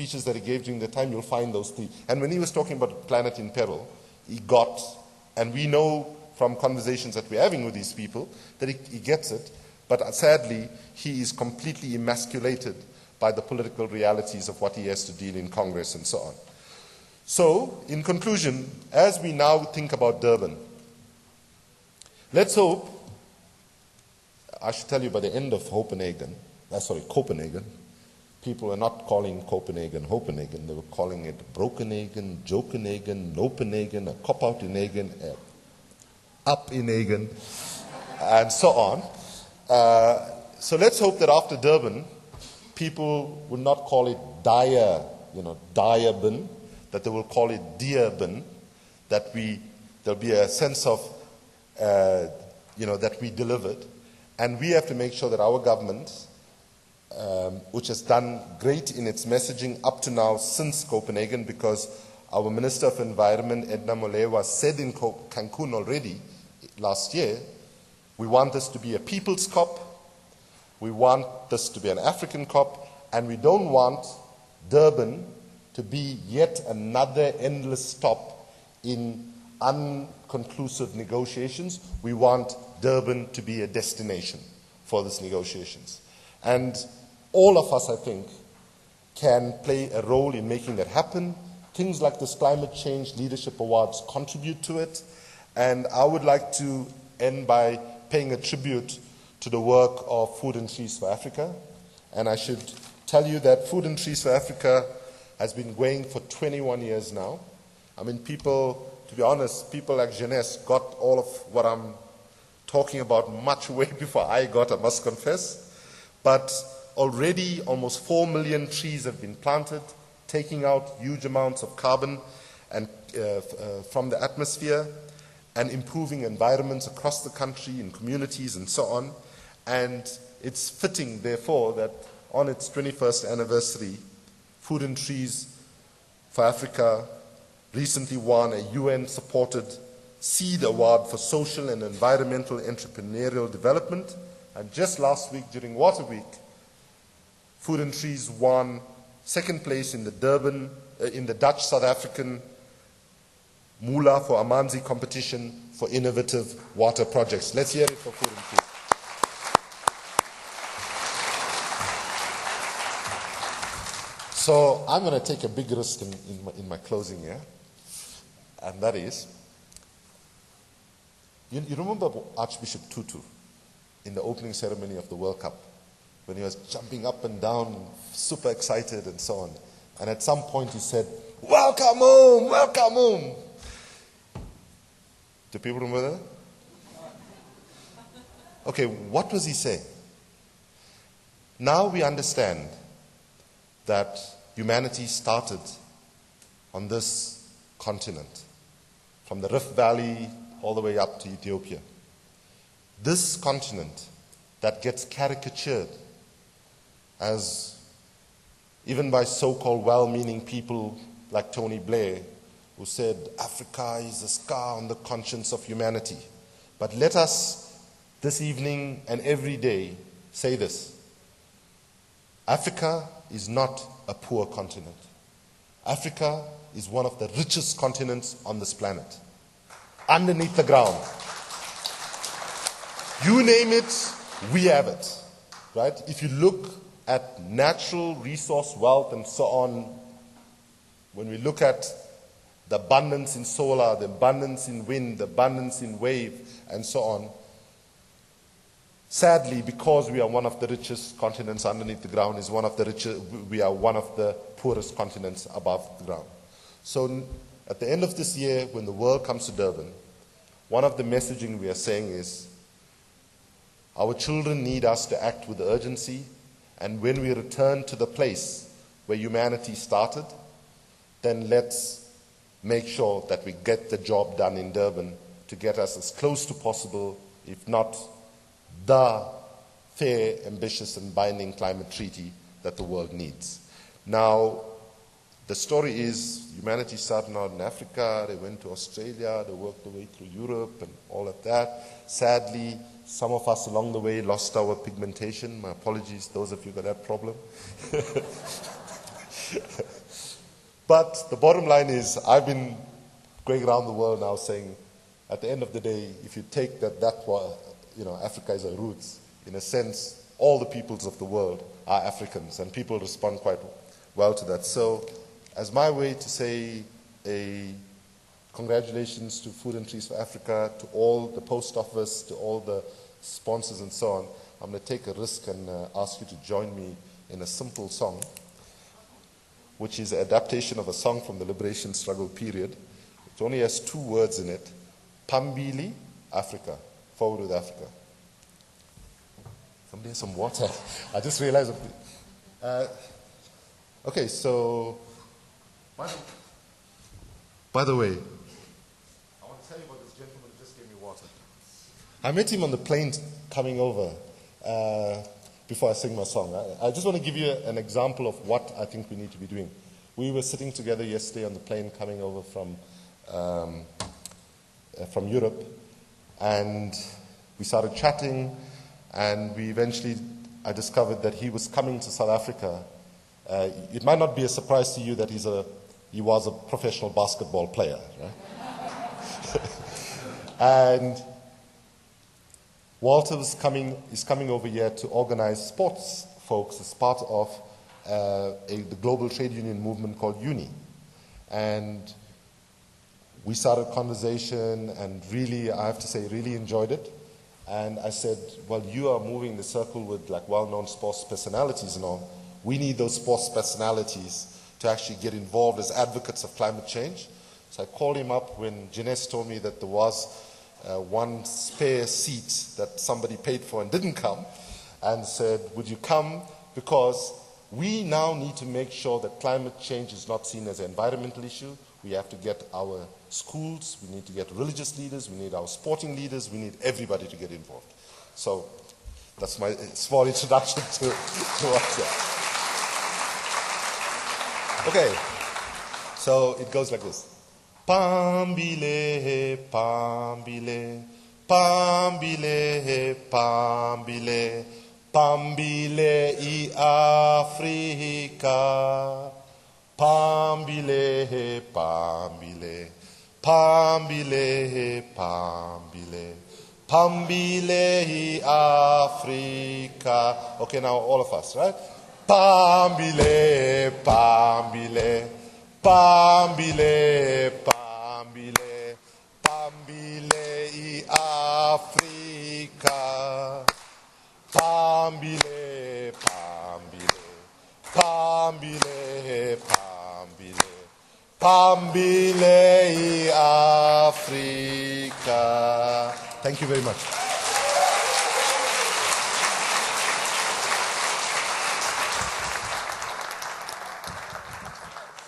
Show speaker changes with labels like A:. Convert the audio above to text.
A: speeches that he gave during the time, you'll find those three. And when he was talking about planet in peril, he got, and we know from conversations that we're having with these people, that he gets it, but sadly, he is completely emasculated by the political realities of what he has to deal in Congress and so on. So, in conclusion, as we now think about Durban, let's hope, I should tell you by the end of Copenhagen, people were not calling Copenhagen Hopenhagen, they were calling it Brokenhagen, Jokenhagen, Nopenhagen, a cop-out in Hagen, up in Hagen, and so on. So let's hope that after Durban, people will not call it Durban, that they will call it Dearban, that there'll be a sense of, that we delivered. And we have to make sure that our government, which has done great in its messaging up to now since Copenhagen, because our Minister of Environment, Edna Molewa, said in Cancun already last year, we want this to be a people's COP, we want this to be an African COP, and we don't want Durban to be yet another endless stop in unconclusive negotiations. We want Durban to be a destination for these negotiations. And all of us, I think, can play a role in making that happen. Things like this Climate Change Leadership Awards contribute to it. And I would like to end by paying a tribute to the work of Food and Trees for Africa. And I should tell you that Food and Trees for Africa has been going for 21 years now. I mean, people, to be honest, people like Jeunesse got all of what I'm talking about much way before I got, I must confess. But already almost 4 million trees have been planted, taking out huge amounts of carbon and, from the atmosphere, and improving environments across the country, in communities and so on. And it's fitting, therefore, that on its 21st anniversary, Food and Trees for Africa recently won a UN-supported Seed Award for Social and Environmental Entrepreneurial Development. And just last week, during Water Week, Food and Trees won second place in the Dutch-South African Mula for Amanzi competition for innovative water projects. Let's hear it for Food and Trees. So I'm going to take a big risk in my closing here, and that is, you remember Archbishop Tutu in the opening ceremony of the World Cup, when he was jumping up and down, super excited and so on. And at some point he said, "Welcome home, welcome home." Do people remember that? Okay, what was he saying? Now we understand that humanity started on this continent, from the Rift Valley all the way up to Ethiopia. This continent that gets caricatured as, even by so-called well-meaning people like Tony Blair, who said Africa is a scar on the conscience of humanity. But let us, this evening and every day, say this: Africa is not a poor continent. Africa is one of the richest continents on this planet. Underneath the ground. You name it, we have it. Right? If you look at natural resource wealth and so on, when we look at the abundance in solar, the abundance in wind, the abundance in wave, and so on, sadly, because we are one of the richest continents underneath the ground, we are one of the poorest continents above the ground. So at the end of this year, when the world comes to Durban, one of the messaging we are saying is, our children need us to act with urgency, and when we return to the place where humanity started, then let's make sure that we get the job done in Durban to get us as close to possible, if not the fair, ambitious, and binding climate treaty that the world needs. Now, the story is humanity started out in Africa, they went to Australia, they worked their way through Europe and all of that. Sadly, some of us along the way lost our pigmentation. My apologies, those of you who got that problem. But the bottom line is, I've been going around the world now saying, at the end of the day, if you take that Africa is our roots, in a sense, all the peoples of the world are Africans, and people respond quite well to that. So, as my way to say congratulations to Food and Trees for Africa, to all the post office, to all the sponsors and so on, I'm going to take a risk and ask you to join me in a simple song, which is an adaptation of a song from the liberation struggle period. It only has 2 words in it. Phambili, Africa. Forward with Africa. Somebody has some water. I just realized. Okay, so, by the way, I want to tell you about this gentleman who just gave me water. I met him on the plane coming over before I sing my song. I just want to give you an example of what I think we need to be doing. We were sitting together yesterday on the plane coming over from Europe, and we started chatting, and I discovered that he was coming to South Africa. It might not be a surprise to you that he was a professional basketball player, right? And Walter is coming over here to organize sports folks as part of the global trade union movement called UNI. And we started a conversation, and really, I have to say, really enjoyed it. And I said, well, you are moving the circle with like well-known sports personalities and all. We need those sports personalities to actually get involved as advocates of climate change. So I called him up when Jeanette told me that there was one spare seat that somebody paid for and didn't come, and said, would you come? Because we now need to make sure that climate change is not seen as an environmental issue. We have to get our schools, we need to get religious leaders, we need our sporting leaders, we need everybody to get involved. So that's my small introduction to what's that. Okay, so it goes like this. Phambili, phambili, phambili, phambili, phambili i-Afrika. Phambili, phambili, phambili, phambili, phambili i-Afrika. Okay, now all of us, right? Phambili, phambili, phambili, phambili, phambili i-Afrika. Phambili, phambili, phambili, phambili, phambili i-Afrika. Thank you very much.